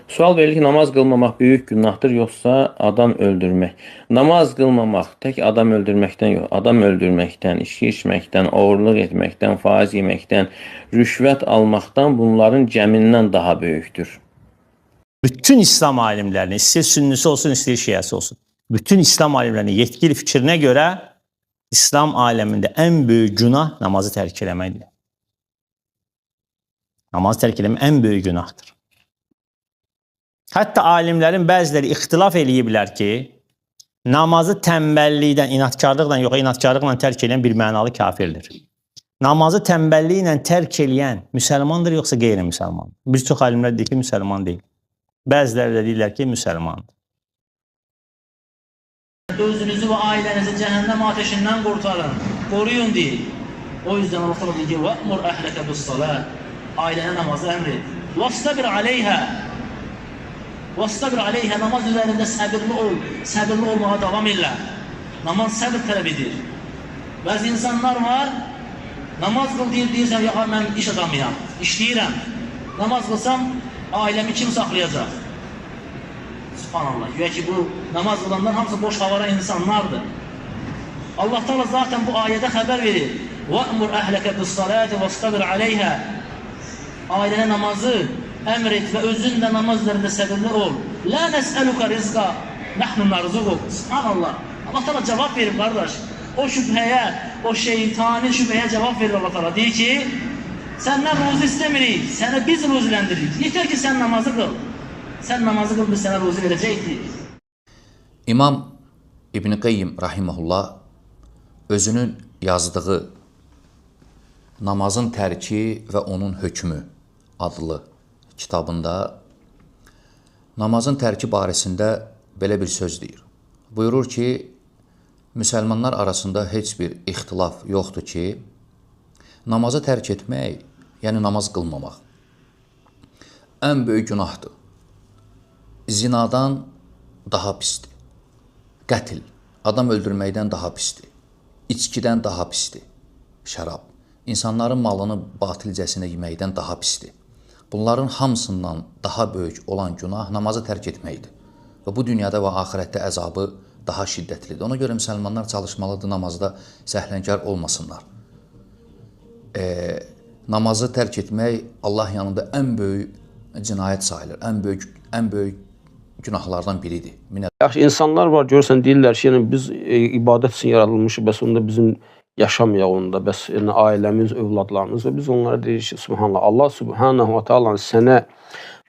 Sual verir ki, namaz qılmamaq böyük günahdır, yoxsa adam öldürmək? Namaz qılmamaq tək adam öldürməkdən yox, adam öldürməkdən, içki içməkdən, oğurluq etməkdən, faiz yeməkdən, rüşvət almaqdan, bunların cəmindən daha böyükdür. Bütün İslam alimlərinin, istəyir sünnisi olsun, istəyir şiəsi olsun, bütün İslam alimlərinin yetkili fikrinə görə İslam aləmində ən böyük günah namazı tərk eləməkdir. Namazı tərk eləmək ən böyük günahdır. Hətta alimlərin bəziləri ixtilaf eləyiblər ki, namazı tənbəllikdən, inatkarlıqla yox, inatkarlıqla tərk eləyən bir mənalı kafirdir. Namazı tənbəlliklə tərk eləyən müsəlmandır, yoxsa qeyri-müsəlmandır? Bir çox alimlər deyir ki, müsəlman deyil. Bəziləri də deyirlər ki, müsəlmandır. Özünüzü və ailənizi cəhənnəm ateşindən qurtarın, qoruyun deyil. O yüzden Allah deyir ki, وَأْمُرْ أَهْلَكَ بِالصَّلَاةِ Ailənə namazı əmr et. وَاسْتَبِرْ عَلَيْهَا Namaz üzərində səbirli ol, səbirli olmağa davam elə. Namaz səbir tələb edir. Bəzi insanlar var, namaz qıl deyirsən, ya mən iş adamıyam, işləyirəm. Namaz qılsam, ailəmi kim saxlayacaq? Subhanallah, güya ki bu namaz qılanlar hamısı boş havara insanlardır. Allah Teala zaten bu ayədə xəbər verir. وَأْمُرْ أَهْلَكَ بِالصَّلَاةِ وَاسْتَبِرْ عَلَيْهَا Ailənə namazı əmr et və özün də namaz üzərində səbirli ol. لَا نَسْأَلُكَ رِزْقَ نَحْنُ نَرْزُقُكَ Subhanallah. Allah Teala cavab verir qardaş. O şübhəyə, o şeytani şübhəyə cavab verir Allah Teala. Deyir ki, səndən ruzi istəmirik, səni biz ruziləndiririk. Yeter ki sən namazı qıl. Sən namazı qıl, biz sənə ruzi verəcəkdik. İmam İbn Qayyim rahimehullah özünün yazdığı Namazın tərki və onun hökmü adlı kitabında namazın tərki barəsində belə bir söz deyir. Buyurur ki, müsəlmanlar arasında heç bir ixtilaf yoxdur ki, namazı tərk etmək, yəni namaz qılmamaq ən böyük günahdır. Zinadan daha pisdir. Qətil, adam öldürməkdən daha pisdir. İçkidən daha pisdir. Şərab, insanların malını batilcəsinə yeməkdən daha pisdir. Bunların hamısından daha böyük olan günah namazı tərk etməkdir. Və bu dünyada və axirətdə əzabı daha şiddətlidir. Ona görə müsəlmanlar çalışmalıdır, namazda səhlənkar olmasınlar. Namazı tərk etmək Allah yanında ən böyük cinayət sayılır, ən böyük günahlardan biridir. Yaxşı, insanlar var, görürsən, deyirlər ki, yəni biz ibadət üçün yaradılmışıq, bəs onda bizim yaşamayaq onda, bəs yəni, ailəmiz, övladlarımız və biz onlara deyirik ki, subhanallah, Allah subhanahu wa ta'ala sənə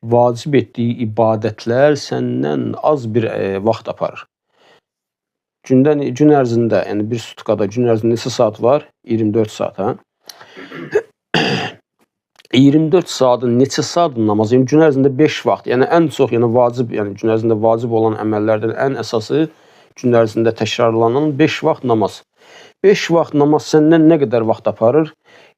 vacib etdiyi ibadətlər səndən az bir vaxt aparır. Gün ərzində, yəni bir sutkada gün ərzində neçə saat var? 24 saat, hə? 24 saatın neçə saat namaz? Yəni gün ərzində 5 vaxt. Yəni ən çox, yəni vacib, yəni gün ərzində vacib olan əməllərdən ən əsası gün ərzində təkrarlanan 5 vaxt namaz. 5 vaxt namaz səndən nə qədər vaxt aparır?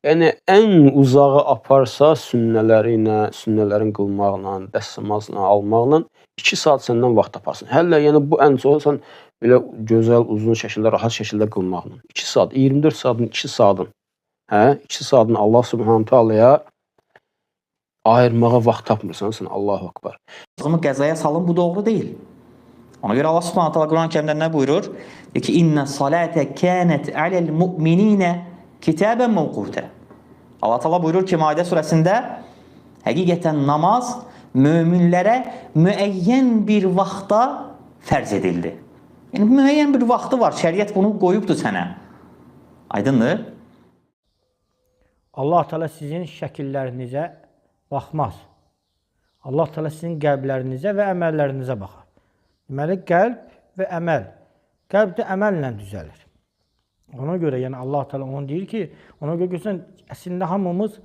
Yəni ən uzağı aparsa sünnələrin qılmaqla, dəstəmazla, almaqla 2 saat səndən vaxt aparsın. Hələ yəni bu ən çox sən belə gözəl, uzun şəkildə, rahat şəkildə qılmaqla. 2 saat, 24 saatın 2 saatın. Hə? 2 saatın Allah Subhanahu taalaya ayırmağa vaxt tapmırsan sən. Allahu Akbar. Bunu qəzaya salın, bu doğru deyil. Ona görə Allah Subhanahu taala Quran-ı Kərimdə nə buyurur? Deyir ki, "İnne salate kanat alel mu'minina kitaben mawquta." Allah Teala buyurur ki, Maidə surəsində həqiqətən namaz möminlərə müəyyən bir vaxtda fərz edildi. Yəni müəyyən bir vaxtı var. Şəriət bunu qoyubdur sənə. Aydındır? Allah Teala sizin şəkillərinizə baxmaz. Allah Teala sizin qəlblərinizə və əməllərinizə baxar. Deməli, qəlb və əməl. Qəlb də əməllə düzəlir. Ona görə, yəni Allah Teala onu deyir ki, ona görə görsən, əslində hamımız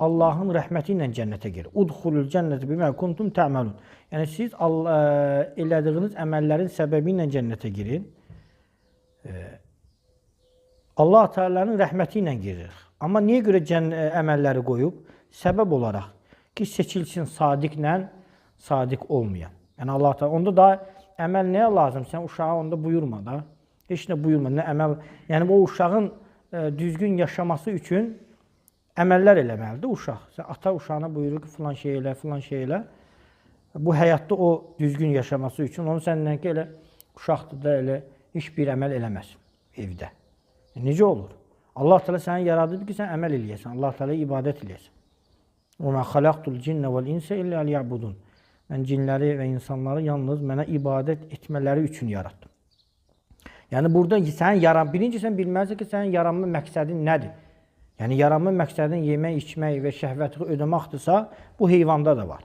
Allahın rəhməti ilə cənnətə girir. Udxulul cənnətə bimə kuntum tə'malun. Yəni siz elədiyiniz əməllərin səbəbi ilə cənnətə girin. Allah Teala'nın rəhməti ilə girir. Amma niyə görə əməlləri qoyub? Səbəb olaraq ki, seçilsin sadiqlə, sadiq olmayan. Yəni Allah Teala onda da əməl nəyə lazım? Sən uşağa onda buyurma da. Heç nə buyurma, nə əməl. Yəni o uşağın düzgün yaşaması üçün əməllər eləməlidir uşaq. Sən ata uşağına buyurur ki, filan şey elə, filan şey elə. bu həyatda o düzgün yaşaması üçün onu səndən ki, elə uşaqdır da elə heç bir əməl eləməz evdə. Necə olur? Allah Teala səni yaradıb ki, sən əməl eləyəsən. Allah Teala ibadət eləyəsən. Və mə xalaqtul cinnə vəl insə illə liyəbudun. Mən cinləri və insanları yalnız mənə ibadət etmələri üçün yaratdım. Yəni burada birinci sən bilməlisən ki, sənin yaranma məqsədin nədir? Yəni yaranma məqsədin yemək, içmək və şəhvəti ödəməkdirsə, bu heyvanda da var.